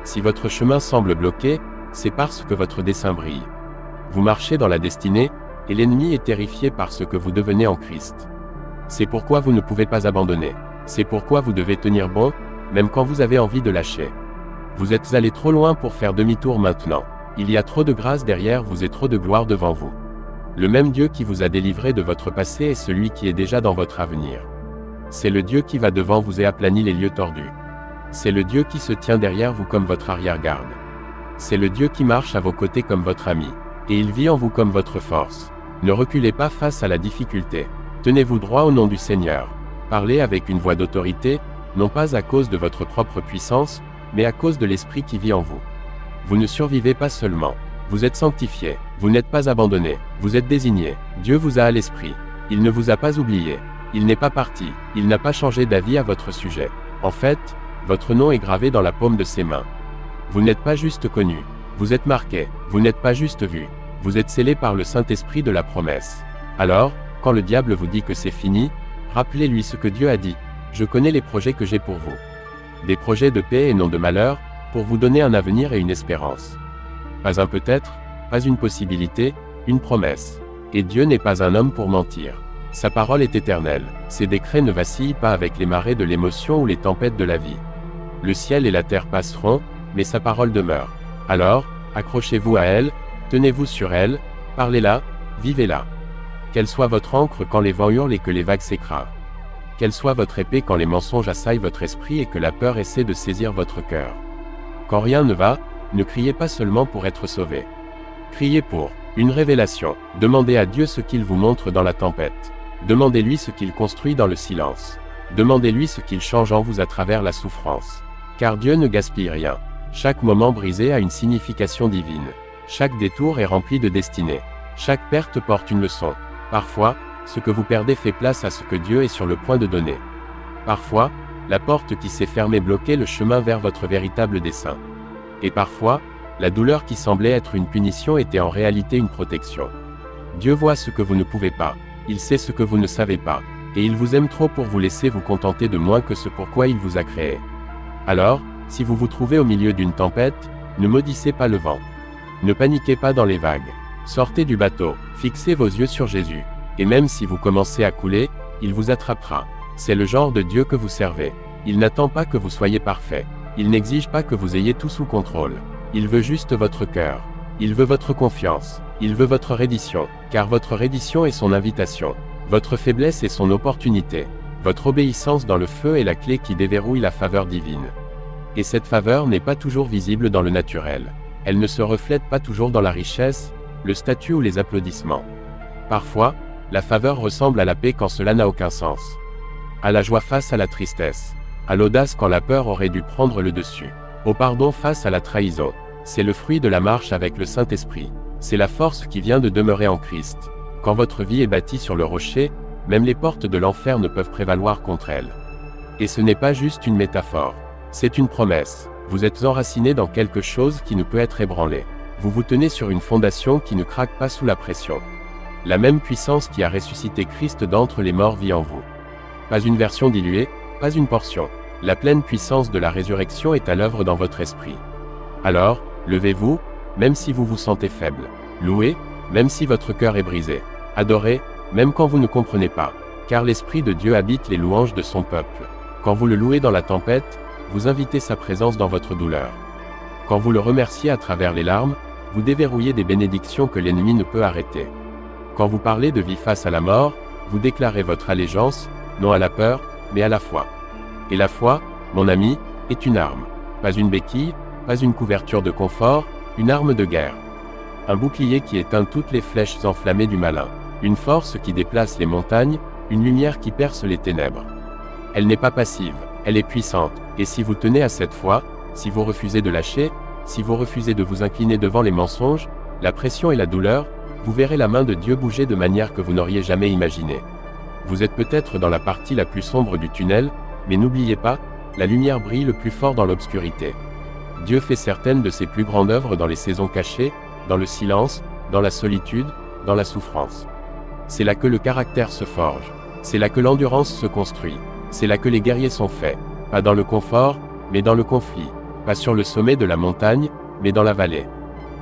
Si votre chemin semble bloqué, c'est parce que votre dessein brille. Vous marchez dans la destinée, et l'ennemi est terrifié par ce que vous devenez en Christ. C'est pourquoi vous ne pouvez pas abandonner. C'est pourquoi vous devez tenir bon, même quand vous avez envie de lâcher. Vous êtes allé trop loin pour faire demi-tour maintenant. Il y a trop de grâce derrière vous et trop de gloire devant vous. Le même Dieu qui vous a délivré de votre passé est celui qui est déjà dans votre avenir. C'est le Dieu qui va devant vous et aplanit les lieux tordus. C'est le Dieu qui se tient derrière vous comme votre arrière-garde. C'est le Dieu qui marche à vos côtés comme votre ami. Et il vit en vous comme votre force. Ne reculez pas face à la difficulté. Tenez-vous droit au nom du Seigneur. Parlez avec une voix d'autorité, non pas à cause de votre propre puissance, mais à cause de l'Esprit qui vit en vous. Vous ne survivez pas seulement. Vous êtes sanctifié. Vous n'êtes pas abandonné. Vous êtes désigné. Dieu vous a à l'esprit. Il ne vous a pas oublié. Il n'est pas parti. Il n'a pas changé d'avis à votre sujet. En fait, votre nom est gravé dans la paume de ses mains. Vous n'êtes pas juste connu. Vous êtes marqué. Vous n'êtes pas juste vu. Vous êtes scellé par le Saint-Esprit de la promesse. Alors, quand le diable vous dit que c'est fini, rappelez-lui ce que Dieu a dit. Je connais les projets que j'ai pour vous. Des projets de paix et non de malheur, pour vous donner un avenir et une espérance. Pas un peut-être, pas une possibilité, une promesse. Et Dieu n'est pas un homme pour mentir. Sa parole est éternelle. Ses décrets ne vacillent pas avec les marées de l'émotion ou les tempêtes de la vie. Le ciel et la terre passeront, mais sa parole demeure. Alors, accrochez-vous à elle, tenez-vous sur elle, parlez-la, vivez-la. Qu'elle soit votre ancre quand les vents hurlent et que les vagues s'écrasent. Qu'elle soit votre épée quand les mensonges assaillent votre esprit et que la peur essaie de saisir votre cœur. Quand rien ne va, ne criez pas seulement pour être sauvé. Criez pour une révélation. Demandez à Dieu ce qu'il vous montre dans la tempête. Demandez-lui ce qu'il construit dans le silence. Demandez-lui ce qu'il change en vous à travers la souffrance. Car Dieu ne gaspille rien. Chaque moment brisé a une signification divine. Chaque détour est rempli de destinée. Chaque perte porte une leçon. Parfois, ce que vous perdez fait place à ce que Dieu est sur le point de donner. Parfois, la porte qui s'est fermée bloquait le chemin vers votre véritable dessein. Et parfois, la douleur qui semblait être une punition était en réalité une protection. Dieu voit ce que vous ne pouvez pas. Il sait ce que vous ne savez pas. Et il vous aime trop pour vous laisser vous contenter de moins que ce pourquoi il vous a créé. Alors, si vous vous trouvez au milieu d'une tempête, ne maudissez pas le vent. Ne paniquez pas dans les vagues. Sortez du bateau, fixez vos yeux sur Jésus. Et même si vous commencez à couler, il vous attrapera. C'est le genre de Dieu que vous servez. Il n'attend pas que vous soyez parfait. Il n'exige pas que vous ayez tout sous contrôle. Il veut juste votre cœur. Il veut votre confiance. Il veut votre reddition, car votre reddition est son invitation. Votre faiblesse est son opportunité. Votre obéissance dans le feu est la clé qui déverrouille la faveur divine. Et cette faveur n'est pas toujours visible dans le naturel. Elle ne se reflète pas toujours dans la richesse, le statut ou les applaudissements. Parfois, la faveur ressemble à la paix quand cela n'a aucun sens. À la joie face à la tristesse. À l'audace quand la peur aurait dû prendre le dessus. Au pardon face à la trahison. C'est le fruit de la marche avec le Saint-Esprit. C'est la force qui vient de demeurer en Christ. Quand votre vie est bâtie sur le rocher, même les portes de l'enfer ne peuvent prévaloir contre elle. Et ce n'est pas juste une métaphore. C'est une promesse. Vous êtes enraciné dans quelque chose qui ne peut être ébranlé. Vous vous tenez sur une fondation qui ne craque pas sous la pression. La même puissance qui a ressuscité Christ d'entre les morts vit en vous. Pas une version diluée, pas une portion. La pleine puissance de la résurrection est à l'œuvre dans votre esprit. Alors, levez-vous, même si vous vous sentez faible. Louez, même si votre cœur est brisé. Adorez, même quand vous ne comprenez pas. Car l'Esprit de Dieu habite les louanges de son peuple. Quand vous le louez dans la tempête, vous invitez sa présence dans votre douleur. Quand vous le remerciez à travers les larmes, vous déverrouillez des bénédictions que l'ennemi ne peut arrêter. Quand vous parlez de vie face à la mort, vous déclarez votre allégeance, non à la peur, mais à la foi. Et la foi, mon ami, est une arme. Pas une béquille, pas une couverture de confort, une arme de guerre. Un bouclier qui éteint toutes les flèches enflammées du malin. Une force qui déplace les montagnes, une lumière qui perce les ténèbres. Elle n'est pas passive, elle est puissante. Et si vous tenez à cette foi, si vous refusez de lâcher, si vous refusez de vous incliner devant les mensonges, la pression et la douleur, vous verrez la main de Dieu bouger de manière que vous n'auriez jamais imaginée. Vous êtes peut-être dans la partie la plus sombre du tunnel, mais n'oubliez pas, la lumière brille le plus fort dans l'obscurité. Dieu fait certaines de ses plus grandes œuvres dans les saisons cachées, dans le silence, dans la solitude, dans la souffrance. C'est là que le caractère se forge. C'est là que l'endurance se construit. C'est là que les guerriers sont faits. Pas dans le confort, mais dans le conflit. Pas sur le sommet de la montagne, mais dans la vallée.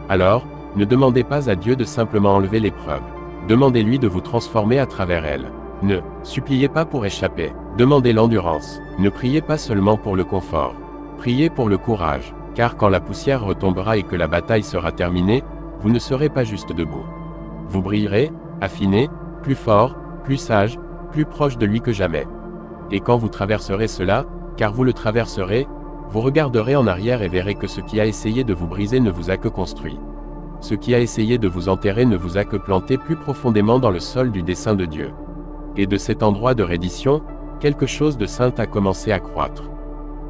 Alors, ne demandez pas à Dieu de simplement enlever l'épreuve. Demandez-lui de vous transformer à travers elle. Ne suppliez pas pour échapper. Demandez l'endurance. Ne priez pas seulement pour le confort. Priez pour le courage. Car quand la poussière retombera et que la bataille sera terminée, vous ne serez pas juste debout. Vous brillerez, affinés, plus fort, plus sage, plus proche de lui que jamais. Et quand vous traverserez cela, car vous le traverserez, vous regarderez en arrière et verrez que ce qui a essayé de vous briser ne vous a que construit. Ce qui a essayé de vous enterrer ne vous a que planté plus profondément dans le sol du dessein de Dieu. Et de cet endroit de reddition, quelque chose de saint a commencé à croître.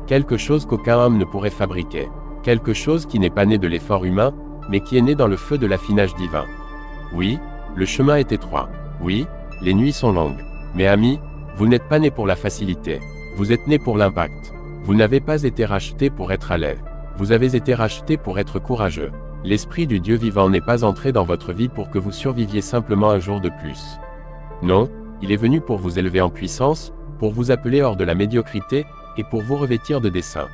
Quelque chose qu'aucun homme ne pourrait fabriquer. Quelque chose qui n'est pas né de l'effort humain, mais qui est né dans le feu de l'affinage divin. Oui, le chemin est étroit. Oui, les nuits sont longues. Mais amis, vous n'êtes pas nés pour la facilité. Vous êtes nés pour l'impact. Vous n'avez pas été rachetés pour être à l'aise. Vous avez été rachetés pour être courageux. L'Esprit du Dieu vivant n'est pas entré dans votre vie pour que vous surviviez simplement un jour de plus. Non, il est venu pour vous élever en puissance, pour vous appeler hors de la médiocrité, et pour vous revêtir de dessein.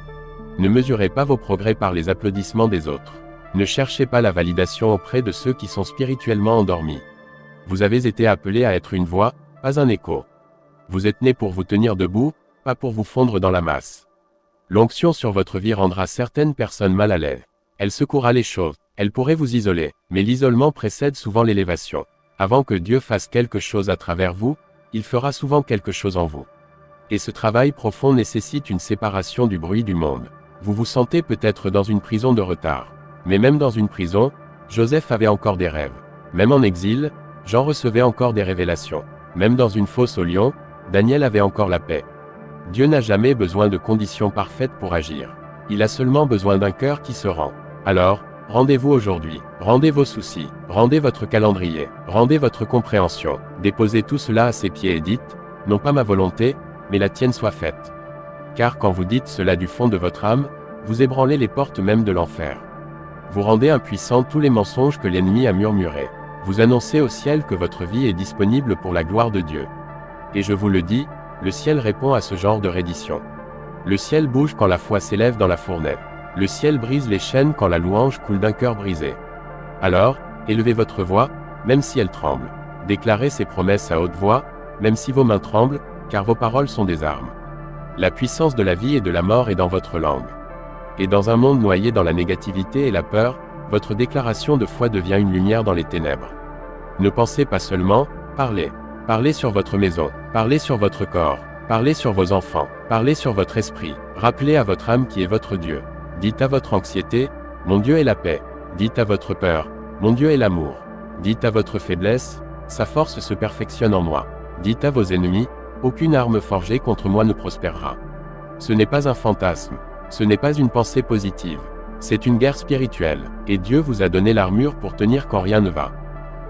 Ne mesurez pas vos progrès par les applaudissements des autres. Ne cherchez pas la validation auprès de ceux qui sont spirituellement endormis. Vous avez été appelés à être une voix, pas un écho. Vous êtes nés pour vous tenir debout, pas pour vous fondre dans la masse. L'onction sur votre vie rendra certaines personnes mal à l'aise. Elle secouera les choses, elle pourrait vous isoler, mais l'isolement précède souvent l'élévation. Avant que Dieu fasse quelque chose à travers vous, il fera souvent quelque chose en vous. Et ce travail profond nécessite une séparation du bruit du monde. Vous vous sentez peut-être dans une prison de retard. Mais même dans une prison, Joseph avait encore des rêves. Même en exil, Jean recevait encore des révélations. Même dans une fosse au lion, Daniel avait encore la paix. Dieu n'a jamais besoin de conditions parfaites pour agir. Il a seulement besoin d'un cœur qui se rend. Alors, rendez-vous aujourd'hui, rendez vos soucis, rendez votre calendrier, rendez votre compréhension, déposez tout cela à ses pieds et dites, non pas ma volonté, mais la tienne soit faite. Car quand vous dites cela du fond de votre âme, vous ébranlez les portes même de l'enfer. Vous rendez impuissants tous les mensonges que l'ennemi a murmurés. Vous annoncez au ciel que votre vie est disponible pour la gloire de Dieu. Et je vous le dis, le ciel répond à ce genre de reddition. Le ciel bouge quand la foi s'élève dans la fournaise. Le ciel brise les chaînes quand la louange coule d'un cœur brisé. Alors, élevez votre voix, même si elle tremble. Déclarez ses promesses à haute voix, même si vos mains tremblent, car vos paroles sont des armes. La puissance de la vie et de la mort est dans votre langue. Et dans un monde noyé dans la négativité et la peur, votre déclaration de foi devient une lumière dans les ténèbres. Ne pensez pas seulement, parlez. Parlez sur votre maison, parlez sur votre corps, parlez sur vos enfants, parlez sur votre esprit, rappelez à votre âme qui est votre Dieu. Dites à votre anxiété, mon Dieu est la paix. Dites à votre peur, mon Dieu est l'amour. Dites à votre faiblesse, sa force se perfectionne en moi. Dites à vos ennemis, aucune arme forgée contre moi ne prospérera. Ce n'est pas un fantasme, ce n'est pas une pensée positive, c'est une guerre spirituelle, et Dieu vous a donné l'armure pour tenir quand rien ne va.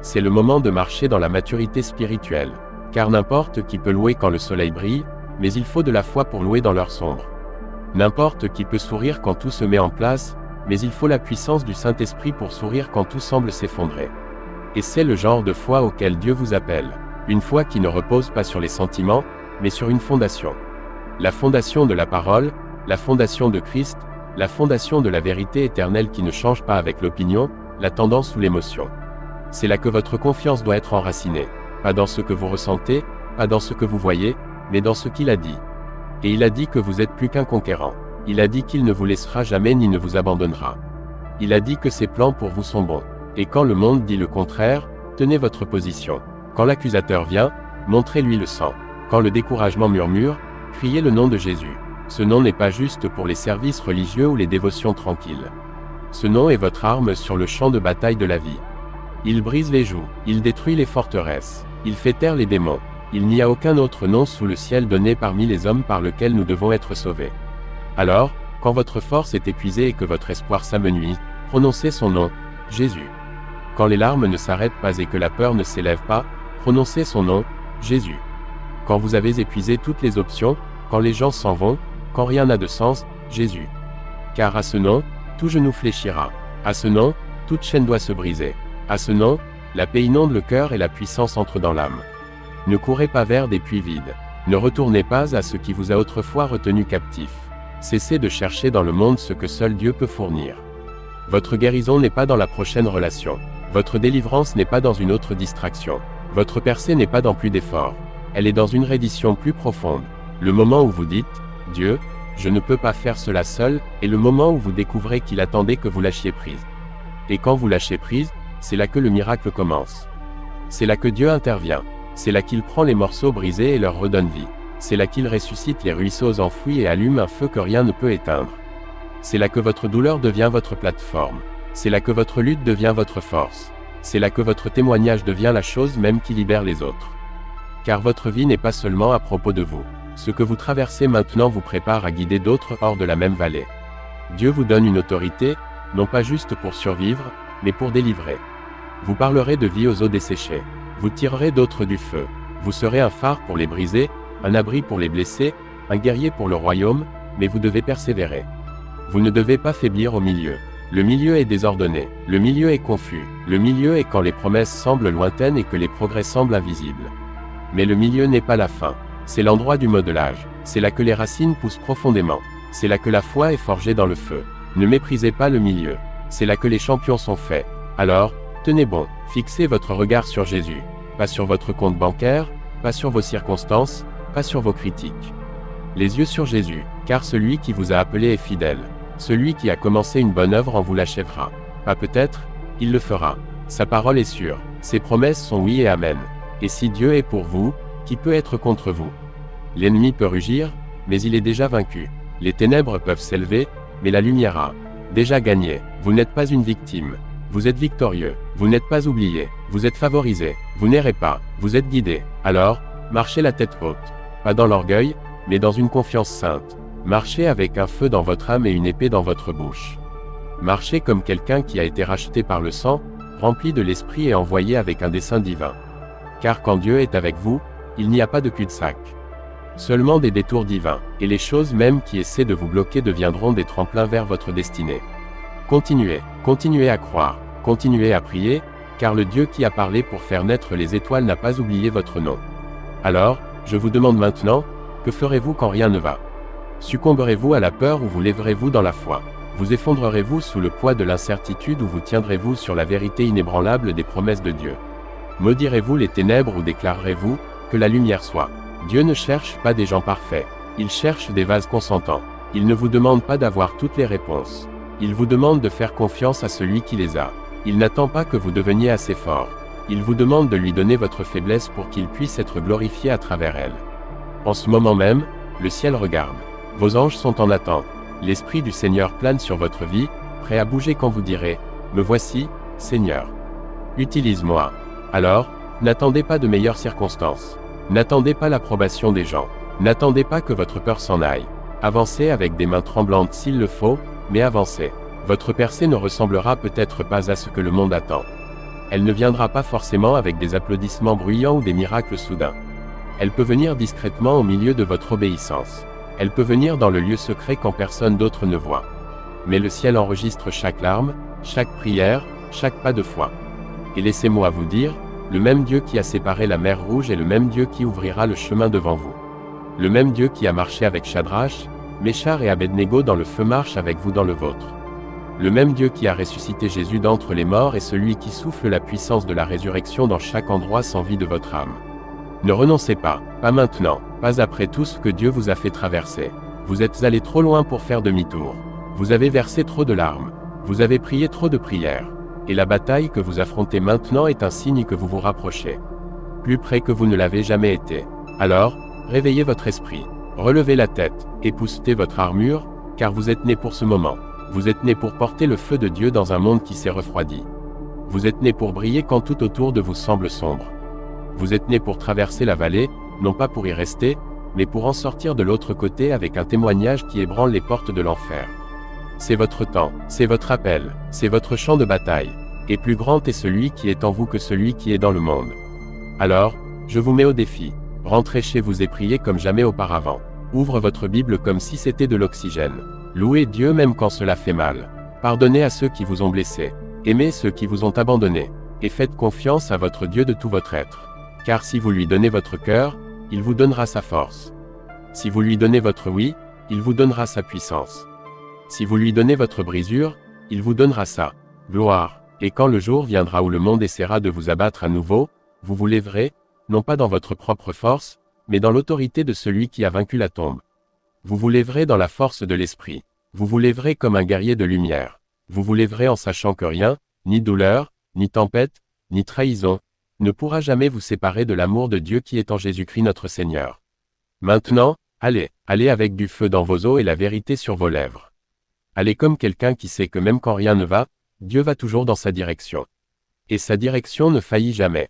C'est le moment de marcher dans la maturité spirituelle, car n'importe qui peut louer quand le soleil brille, mais il faut de la foi pour louer dans l'heure sombre. N'importe qui peut sourire quand tout se met en place, mais il faut la puissance du Saint-Esprit pour sourire quand tout semble s'effondrer. Et c'est le genre de foi auquel Dieu vous appelle, une foi qui ne repose pas sur les sentiments, mais sur une fondation. La fondation de la parole, la fondation de Christ, la fondation de la vérité éternelle qui ne change pas avec l'opinion, la tendance ou l'émotion. C'est là que votre confiance doit être enracinée, pas dans ce que vous ressentez, pas dans ce que vous voyez, mais dans ce qu'il a dit. Et il a dit que vous êtes plus qu'un conquérant. Il a dit qu'il ne vous laissera jamais ni ne vous abandonnera. Il a dit que ses plans pour vous sont bons. Et quand le monde dit le contraire, tenez votre position. Quand l'accusateur vient, montrez-lui le sang. Quand le découragement murmure, criez le nom de Jésus. Ce nom n'est pas juste pour les services religieux ou les dévotions tranquilles. Ce nom est votre arme sur le champ de bataille de la vie. Il brise les jougs, il détruit les forteresses, il fait taire les démons. Il n'y a aucun autre nom sous le ciel donné parmi les hommes par lequel nous devons être sauvés. Alors, quand votre force est épuisée et que votre espoir s'amenuise, prononcez son nom, Jésus. Quand les larmes ne s'arrêtent pas et que la peur ne s'élève pas, prononcez son nom, Jésus. Quand vous avez épuisé toutes les options, quand les gens s'en vont, quand rien n'a de sens, Jésus. Car à ce nom, tout genou fléchira. À ce nom, toute chaîne doit se briser. À ce nom, la paix inonde le cœur et la puissance entre dans l'âme. Ne courez pas vers des puits vides. Ne retournez pas à ce qui vous a autrefois retenu captif. Cessez de chercher dans le monde ce que seul Dieu peut fournir. Votre guérison n'est pas dans la prochaine relation. Votre délivrance n'est pas dans une autre distraction. Votre percée n'est pas dans plus d'efforts. Elle est dans une reddition plus profonde. Le moment où vous dites, Dieu, je ne peux pas faire cela seul, est le moment où vous découvrez qu'il attendait que vous lâchiez prise. Et quand vous lâchez prise, c'est là que le miracle commence. C'est là que Dieu intervient. C'est là qu'il prend les morceaux brisés et leur redonne vie. C'est là qu'il ressuscite les ruisseaux enfouis et allume un feu que rien ne peut éteindre. C'est là que votre douleur devient votre plateforme. C'est là que votre lutte devient votre force. C'est là que votre témoignage devient la chose même qui libère les autres. Car votre vie n'est pas seulement à propos de vous. Ce que vous traversez maintenant vous prépare à guider d'autres hors de la même vallée. Dieu vous donne une autorité, non pas juste pour survivre, mais pour délivrer. Vous parlerez de vie aux eaux desséchées. Vous tirerez d'autres du feu. Vous serez un phare pour les brisés, un abri pour les blessés, un guerrier pour le royaume, mais vous devez persévérer. Vous ne devez pas faiblir au milieu. Le milieu est désordonné, le milieu est confus, le milieu est quand les promesses semblent lointaines et que les progrès semblent invisibles. Mais le milieu n'est pas la fin. C'est l'endroit du modelage. C'est là que les racines poussent profondément. C'est là que la foi est forgée dans le feu. Ne méprisez pas le milieu. C'est là que les champions sont faits. Alors, tenez bon, fixez votre regard sur Jésus. Pas sur votre compte bancaire, pas sur vos circonstances, pas sur vos critiques. Les yeux sur Jésus, car celui qui vous a appelé est fidèle. Celui qui a commencé une bonne œuvre en vous l'achèvera. Pas peut-être, il le fera. Sa parole est sûre. Ses promesses sont oui et amen. Et si Dieu est pour vous, qui peut être contre vous? L'ennemi peut rugir, mais il est déjà vaincu. Les ténèbres peuvent s'élever, mais la lumière a déjà gagné. Vous n'êtes pas une victime. Vous êtes victorieux. Vous n'êtes pas oublié. Vous êtes favorisé. Vous n'errez pas. Vous êtes guidé. Alors, marchez la tête haute. Pas dans l'orgueil, mais dans une confiance sainte. Marchez avec un feu dans votre âme et une épée dans votre bouche. Marchez comme quelqu'un qui a été racheté par le sang, rempli de l'esprit et envoyé avec un dessein divin. Car quand Dieu est avec vous, il n'y a pas de cul-de-sac. Seulement des détours divins, et les choses même qui essaient de vous bloquer deviendront des tremplins vers votre destinée. Continuez à croire, continuez à prier, car le Dieu qui a parlé pour faire naître les étoiles n'a pas oublié votre nom. Alors, je vous demande maintenant, que ferez-vous quand rien ne va? Succomberez-vous à la peur ou vous lèverez-vous dans la foi? Vous effondrerez-vous sous le poids de l'incertitude ou vous tiendrez-vous sur la vérité inébranlable des promesses de Dieu? Maudirez-vous les ténèbres ou déclarerez-vous, que la lumière soit? Dieu ne cherche pas des gens parfaits. Il cherche des vases consentants. Il ne vous demande pas d'avoir toutes les réponses. Il vous demande de faire confiance à celui qui les a. Il n'attend pas que vous deveniez assez fort. Il vous demande de lui donner votre faiblesse pour qu'il puisse être glorifié à travers elle. En ce moment même, le ciel regarde. Vos anges sont en attente. L'Esprit du Seigneur plane sur votre vie, prêt à bouger quand vous direz « Me voici, Seigneur. Utilise-moi ». Alors, n'attendez pas de meilleures circonstances. N'attendez pas l'approbation des gens. N'attendez pas que votre peur s'en aille. Avancez avec des mains tremblantes s'il le faut, mais avancez. Votre percée ne ressemblera peut-être pas à ce que le monde attend. Elle ne viendra pas forcément avec des applaudissements bruyants ou des miracles soudains. Elle peut venir discrètement au milieu de votre obéissance. Elle peut venir dans le lieu secret quand personne d'autre ne voit. Mais le ciel enregistre chaque larme, chaque prière, chaque pas de foi. Et laissez-moi vous dire, le même Dieu qui a séparé la mer Rouge est le même Dieu qui ouvrira le chemin devant vous. Le même Dieu qui a marché avec Shadrach, Méchar et Abednego dans le feu marche avec vous dans le vôtre. Le même Dieu qui a ressuscité Jésus d'entre les morts est celui qui souffle la puissance de la résurrection dans chaque endroit sans vie de votre âme. Ne renoncez pas maintenant, pas après tout ce que Dieu vous a fait traverser. Vous êtes allé trop loin pour faire demi-tour. Vous avez versé trop de larmes. Vous avez prié trop de prières. Et la bataille que vous affrontez maintenant est un signe que vous vous rapprochez. Plus près que vous ne l'avez jamais été. Alors, réveillez votre esprit. Relevez la tête, époussetez votre armure, car vous êtes nés pour ce moment. Vous êtes nés pour porter le feu de Dieu dans un monde qui s'est refroidi. Vous êtes nés pour briller quand tout autour de vous semble sombre. Vous êtes nés pour traverser la vallée, non pas pour y rester, mais pour en sortir de l'autre côté avec un témoignage qui ébranle les portes de l'enfer. C'est votre temps, c'est votre appel, c'est votre champ de bataille. Et plus grand est celui qui est en vous que celui qui est dans le monde. Alors, je vous mets au défi. Rentrez chez vous et priez comme jamais auparavant. Ouvre votre Bible comme si c'était de l'oxygène. Louez Dieu même quand cela fait mal. Pardonnez à ceux qui vous ont blessés. Aimez ceux qui vous ont abandonnés. Et faites confiance à votre Dieu de tout votre être. Car si vous lui donnez votre cœur, il vous donnera sa force. Si vous lui donnez votre oui, il vous donnera sa puissance. Si vous lui donnez votre brisure, il vous donnera sa gloire. Et quand le jour viendra où le monde essaiera de vous abattre à nouveau, vous vous lèverez, non pas dans votre propre force, mais dans l'autorité de celui qui a vaincu la tombe. Vous vous lèverez dans la force de l'esprit. Vous vous lèverez comme un guerrier de lumière. Vous vous lèverez en sachant que rien, ni douleur, ni tempête, ni trahison, ne pourra jamais vous séparer de l'amour de Dieu qui est en Jésus-Christ notre Seigneur. Maintenant, allez avec du feu dans vos os et la vérité sur vos lèvres. Allez comme quelqu'un qui sait que même quand rien ne va, Dieu va toujours dans sa direction. Et sa direction ne faillit jamais.